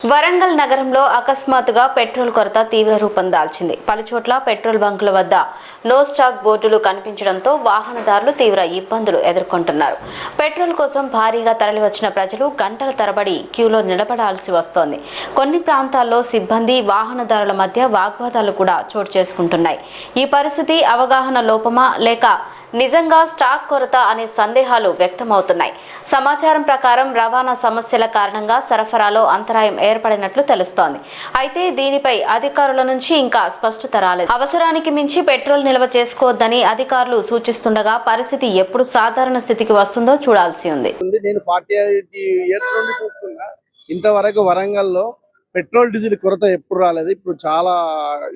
వరంగల్ నగరంలో అకస్మాత్తుగా పెట్రోల్ కొరత తీవ్ర రూపం దాల్చింది. పలుచోట్ల పెట్రోల్ బంకుల వద్ద నో స్టాక్ బోర్డులు కనిపించడంతో వాహనదారులు తీవ్ర ఇబ్బందులు ఎదుర్కొంటున్నారు. పెట్రోల్ కోసం భారీగా తరలివచ్చిన ప్రజలు గంటల తరబడి క్యూలో నిలబడాల్సి వస్తోంది. కొన్ని ప్రాంతాల్లో సిబ్బంది, వాహనదారుల మధ్య వాగ్వాదాలు కూడా చోటు చేసుకుంటున్నాయి. ఈ పరిస్థితి అవగాహన లోపమా లేక నిజంగా స్టాక్ కొరత అనే సందేహాలు వ్యక్తమవుతున్నాయి. సమాచారం ప్రకారం రవాణా సమస్యల కారణంగా సరఫరాలో అంతరాయం ఏర్పడినట్లు తెలుస్తోంది. అయితే దీనిపై అధికారుల నుంచి ఇంకా స్పష్టత రాలేదు. అవసరానికి మించి పెట్రోల్ నిల్వ చేసుకోవద్దని అధికారులు సూచిస్తుండగా పరిస్థితి ఎప్పుడు సాధారణ స్థితికి వస్తుందో చూడాల్సి ఉంది. నేను 48 ఇయర్స్ నుండి చూస్తున్నా. ఇంతవరకు వరంగల్లో పెట్రోల్ డీజిల్ కొరత ఎప్పుడు రాలేదు. ఇప్పుడు చాలా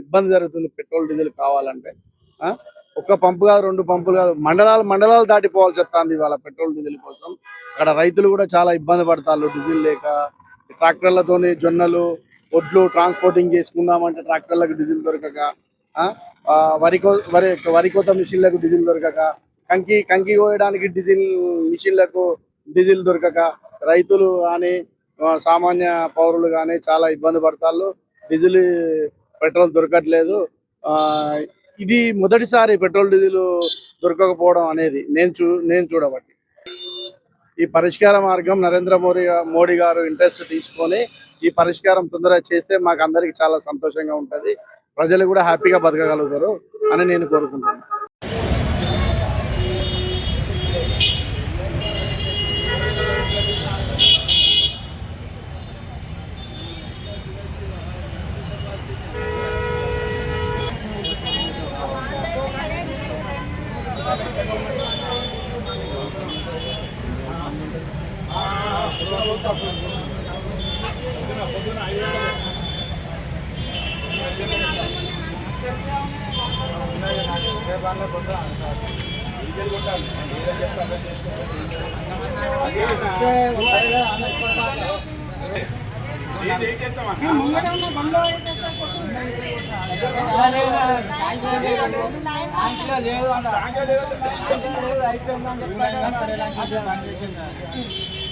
ఇబ్బంది జరుగుతుంది పెట్రోల్ డీజిల్ కావాలంటే. ఒక పంపు కాదు, 2 పంపులు కాదు, మండలాలు దాటిపోవాల్సి వస్తుంది ఇవాళ పెట్రోల్ డీజిల్ కోసం. అక్కడ రైతులు కూడా చాలా ఇబ్బంది పడతారు డీజిల్ లేక. ట్రాక్టర్లతోని జొన్నలు, ఒడ్లు ట్రాన్స్పోర్టింగ్ చేసుకుందామంటే ట్రాక్టర్లకు డీజిల్ దొరకక, వరి కోత మిషన్లకు డీజిల్ దొరకక, కంకి కోయడానికి డీజిల్ మిషన్లకు డీజిల్ దొరకక రైతులు కానీ సామాన్య పౌరులు కానీ చాలా ఇబ్బంది పడతారు. డీజిల్ పెట్రోల్ దొరకట్లేదు. ఇది మొదటిసారి పెట్రోల్ డీజిల్ దొరకకపోవడం అనేది నేను చూడబట్టి. ఈ పరిష్కార మార్గం నరేంద్ర మోడీ గారు ఇంట్రెస్ట్ తీసుకొని ఈ పరిష్కారం తొందరగా చేస్తే మాకు అందరికి చాలా సంతోషంగా ఉంటుంది. ప్రజలు కూడా హ్యాపీగా బతకగలుగుతారు అని నేను కోరుకుంటున్నాను. లేదు